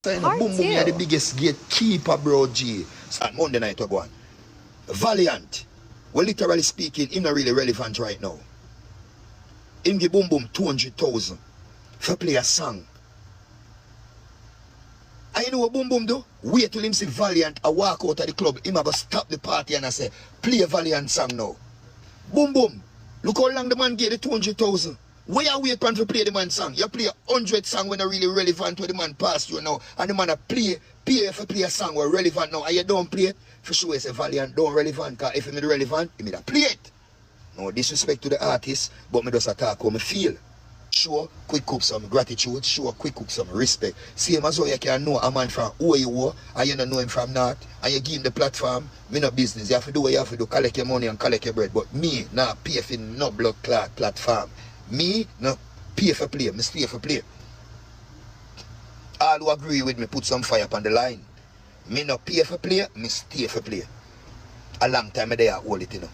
Boom Boom, you're the biggest gatekeeper, bro, G. At Monday night, we're going. Valiant. Well, literally speaking, him not really relevant right now. Him give Boom Boom 200,000 for play a song. And you know what Boom Boom do? Wait till him see Valiant a walk out of the club. Him a go stop the party and I say, play a Valiant song now. Boom Boom. Look how long the man get the 200,000. Where you wait for play the man song? You play 100 song when are really relevant when the man pass you now. And the man a pay for play a song where relevant now. And you don't play it. For sure it's a Valiant don't relevant. Because if it relevant, you may play it. No disrespect to the artist, but me just attack how me feel. Show quick cook some gratitude, show quick cook some respect. Same as how you can know a man from who you are and you don't know him from not, and you give him the platform. Me no business. You have to do what you have to do, collect your money and collect your bread. But me not pay for no blood clot platform. Me no pay for play, me stay for play. All who agree with me put some fire upon the line. Me no pay for play, me stay for play. A long time I there hold it, you know.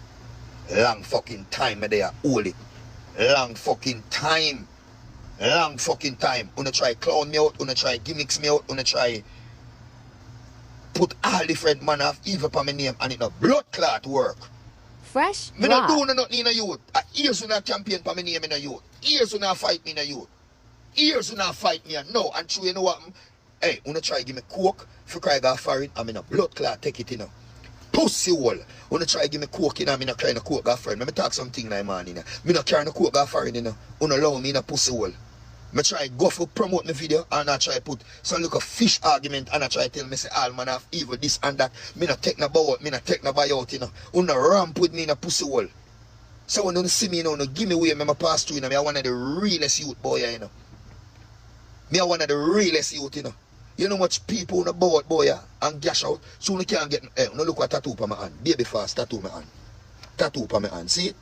Long fucking time I there hold it. Long fucking time. Long fucking time. Wanna try clown me out, wanna try gimmicks me out, wanna try put all different man of evil upon my name and it no blood clot work. Fresh Me not do nothing in a youth. Years when I champion for my name in a youth. Years when I fight me in a youth. Years when I fight me and no. And true, you know what? Hey, wanna try give me coke for cry go foreign. I'm in a blood clot, take it, you know. Pussy hole. Wanna try give me coke, you know, I'm in a cry no coke go foreign. Me talk something like man, you know. Me not carry no coke go foreign, you know. Wanna allow me in a pussy hole. Me try go for promote my video and I try put some look of fish argument and I try tell me say all man have evil this and that. Me not take no bow out, me not take no buy out, you know. Wanna ramp with me in a pussy hole. So when you see me, you know, no give me way, me pass through, you know, me one of the realest youth boy, you know. Me one of the realest youth, you know. You know much people on the boat boy and gash out. So you can't get no look at tattoo on my hand. Baby fast, tattoo on my hand. Tattoo on my hand. See it?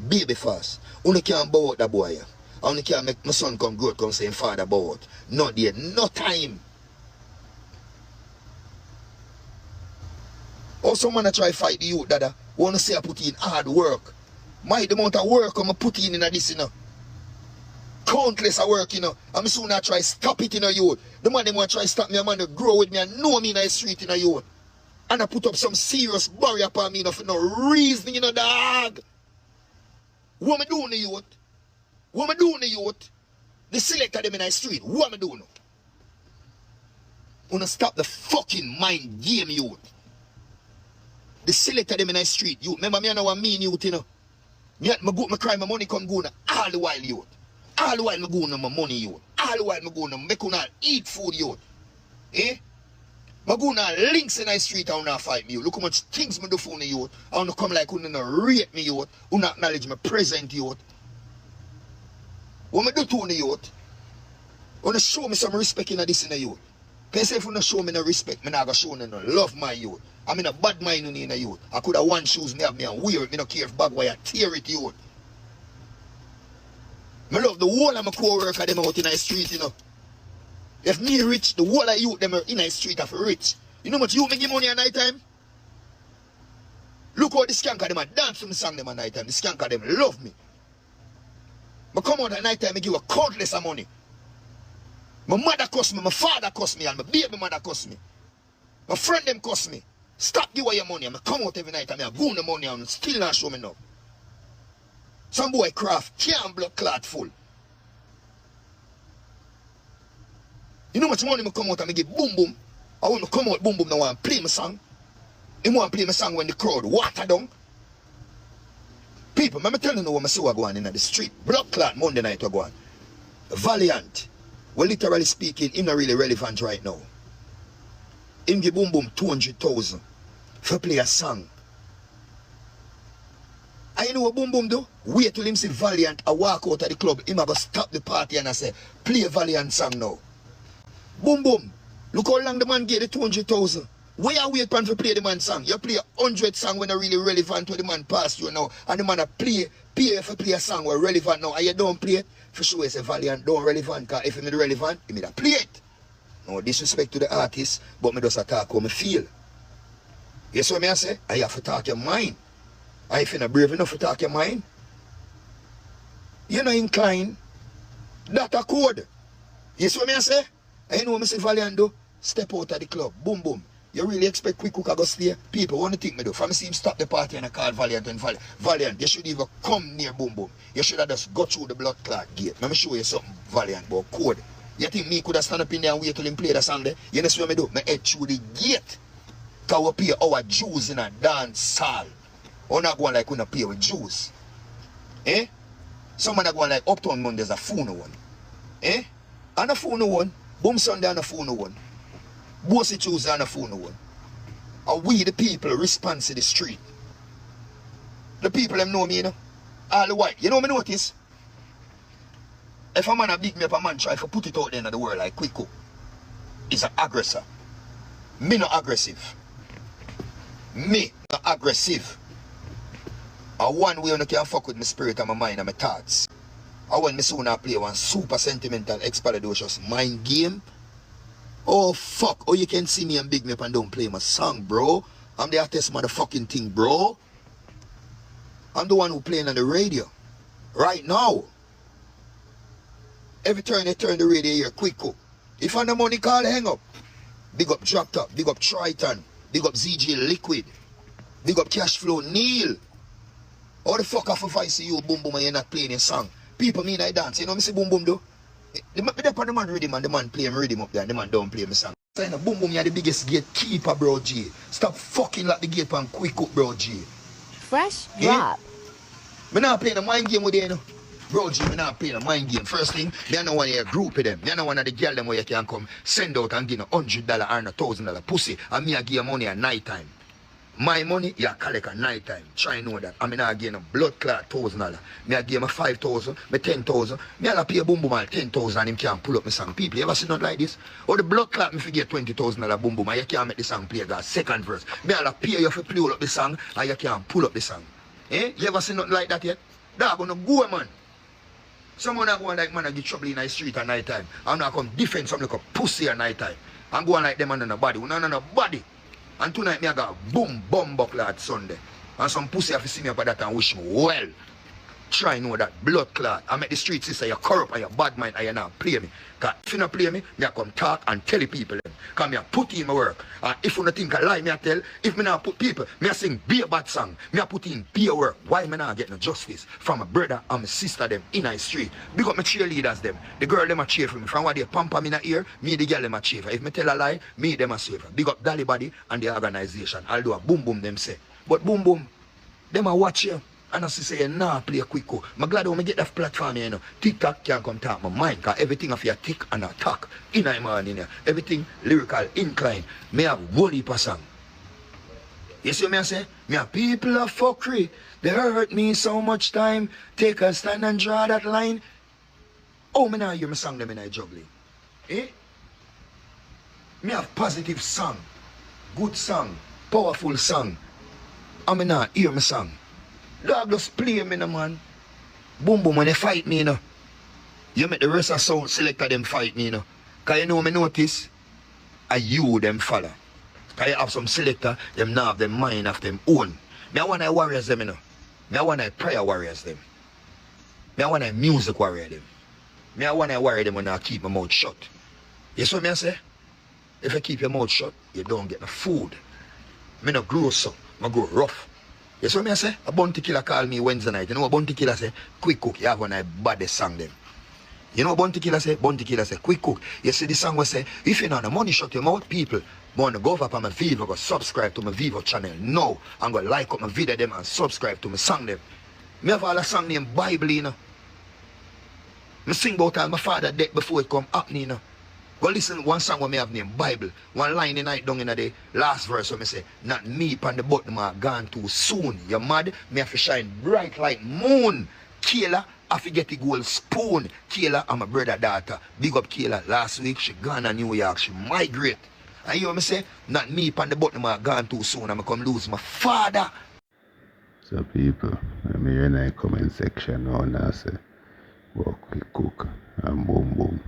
Baby fast. You can't bow out that boy. And you can't make my son come grow come saying father bow out. Not there. No time. Or someone try fight the youth dada. Wanna say I put in hard work. My the amount of work I'm put in this, you know. Countless of work, you know. I'm soon I try stop it in a youth. The man them want to try stop me, a man to grow with me and know me in the street in a youth. And I put up some serious barrier upon me, you know, for no reason, you know, dog. What am I doing the youth? What am I doing the youth? The selector them in the street. What am I doing? Wanna stop the fucking mind game, youth. The selector them in the street, youth. Remember me, I know what I mean, youth, you know. Me cry my money come go all the while, youth. All the while me go on my money, youth. All the while me go on make una eat food, youth. Eh? Me go on links in the street and una fight me, youth. Look how much things me do for the youth. I wanna come like una rate me, youth. Una acknowledge my present, youth. What me do to the youth? Wanna show me some respect in this in the youth. Because if you not show me no respect, me not gonna show no love my youth. I'm in a bad mind in the youth. I could have one shoes me have me and wear it. Me not care if bag wire tear it, youth. I love the whole of my co-worker them out in the street, you know. If me rich, the whole of youth them in the street are rich. You know much you me give money at night time? Look how the skanker them dance to the song them at night time. The skanker them love me. I come out at night time and give a countless of money. My mother cost me, my father cost me, and my baby mother cost me. My friend them cost me. Stop give away your money. I come out every night and I go on the money and still not show me now. Some boy craft can't blood clot full. You know how much money I come out and I give boom boom. I want to come out boom boom now and play my song. He want to play my song when the crowd water down. People, I'm telling you what I see what going on in the street. Blood clot Monday night what going. Valiant. Well, literally speaking, him not really relevant right now. Him give boom boom 200,000 for play a song. And you know what Boom Boom do? Wait till him see Valiant a walk out of the club. Him a go stop the party and I say, play a Valiant song now. Boom Boom. Look how long the man get the 200,000. Where you wait for play the man song? You play 100 song when are really relevant to the man past you now. And the man a pay for play a song where relevant now. And you don't play it. For sure it's a Valiant don't relevant. Because if it's relevant, you may play it. No disrespect to the artist, but me just attack how me feel. You see what I say? I have to talk your mind. And if you're not brave enough to talk your mind, you're not inclined. That's a code. You see what I say? And you know what I say Valiant do? Step out of the club. Boom, boom. You really expect Quick Cook to go stay? People, what do you think me do? From me see him stop the party and I call Valiant and Valiant. Valiant, you should even come near Boom Boom. You should have just go through the blood clot gate. Let me show you something, Valiant, about code. You think me could have stand up in there and wait till him play the song there? You know what me do? Me head through the gate. Because we pay our Jews in a dance hall. We're not going like we not pay with Jews. Eh? Someone are going like Uptown Mondays a phone one. Eh? And a phone one. Boom Sunday and a phone one. Bossy Tuesday and a phone one. And we the people respond to the street. The people them know me, you know. All the white. You know me notice? If a man a big me up, a man try to put it out there in the world like Quick Cook, he's an aggressor. Me not aggressive. Me not aggressive. And one way I can fuck with my spirit and my mind and my thoughts. And when me soon I play one super sentimental expeditious mind game. Oh fuck, oh you can see me and big me up and don't play my song, bro. I'm the artist motherfucking thing, bro. I'm the one who playing on the radio. Right now. Every turn they turn the radio here, Quick Cook. If I the money call, hang up. Big up Drop Top, big up Triton, big up ZG Liquid, big up Cashflow Neil. How the fuck if I see you Boom Boom and you're not playing your song? People mean I dance, you know me say Boom Boom do? The man rhythm and the man play him rhythm up there and the man don't play my song. So you know, Boom Boom you're the biggest gatekeeper, bro G. Stop fucking like the gate and Quick Cook, bro G. Fresh drop. Me not playing the mind game with you, you know. Bro G, me not playing a mind game. First thing, me not one of your group of them. Me not one of the girl them where you can come send out and give $100 or $1,000 pussy and me I give you money at night time. My money, you collect at night time. Try know that. I mean I give a blood clot $1,000. Me I give him 5,000, me 10,000. Me I pay a Boom Boom all 10,000 and him can't pull up my song. People, you ever see nothing like this? Or the blood clot me forget $20,000 Boom Boom and you can't make the song play that second verse. Me I pay you for play up the song and you can't pull up the song. Eh? You ever see nothing like that yet? That gonna go, man. Someone that going like man I get trouble in the street at night time. I'm not come defend some like a pussy at night time. I'm going like them on the body. We not on the body. And tonight me I got boom bomb buckler at Sunday. And some pussy have to see me up at that and wish me well. Try know that blood clot. I make the streets say you're corrupt and you're bad mind and you not play me. Cause if you not play me, I come talk and tell the people them. Cause me I put in my work. And if you not think I lie, me I tell, if me not put people, me I sing be a bad song. Me I put in be a work. Why me not get no justice from my brother and my sister them in the street? Big up my cheerleaders them. The girl them a cheer for me. From what they pamper me in the ear, me the girl them a cheer for. If me tell a lie, me them a cheer for. Big up Dolly Body and the organization. I'll do a boom boom them say. But boom boom, them a watch you. And I say, nah, play a Quick Cook. I'm glad when I get that platform here, you know. TikTok can't come talk my mind, because everything of your tick and attack in my morning here. Everything lyrical, incline. Me have one heap of song. You see what I say? Me have people of fuckery. They hurt me so much time. Take a stand and draw that line. Oh, me now hear my song them in a juggling. Eh? Me have positive song. Good song. Powerful song. I me now hear my song. Dog just play me, no man. Boom boom when they fight me, you know. You make the rest of sound selector them fight me, you know. Cause you know me notice, you them follow. Cause you have some selector, them now have them mind of them own. Me I want to warriors them, you know. Me I want to prayer warriors them. Me I want to music warrior them. Me I want to warrior them when I keep my mouth shut. You see what I say? If you keep your mouth shut, you don't get no food. Me no grow so, I grow rough. You see what I say? A bounty killer call me Wednesday night. You know what bounty killer say? Quick Cook, you have one of the baddest song them. You know what bounty killer say? Bounty killer say, Quick Cook. You see the song will say, if you know the money shut your mouth, people, want to go up on my Vivo, go subscribe to my Vivo channel. No, I'm going to like up my video them and subscribe to my song them. Me have all a song named Bible, you know. I sing about all my father dead before it come up, you know. Go listen to one song when me have named Bible. One line in night down in the last verse when me say, not me pan the button ma gone too soon. You mad? Me have to shine bright like moon. Kayla, I forget the gold spoon. Kayla, I'm a brother daughter. Big up Kayla. Last week she gone to New York. She migrate. And you know me say, not me pan the button ma gone too soon. I'm come lose my father. So people, I'm here in the comment section now and I say, well, Quick Cook and boom boom.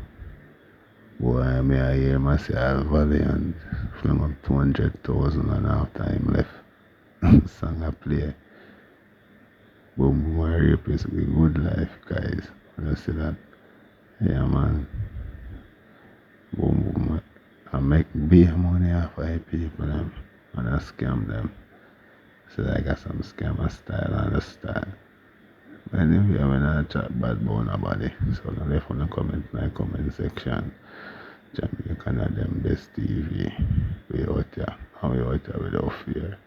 Boy, I hear myself Valiant fling up 200,000 and half time left. Song I play. Boom boom, I rape is a good life, guys. You see that? Yeah, man. Boom boom. I make big money off of people them and I scam them. So I got some scammer style and the style. But anyway, when I chat bad about nobody, so I left on the comment in the comment section. Jamaican are them best TV. We out here and we out here without fear.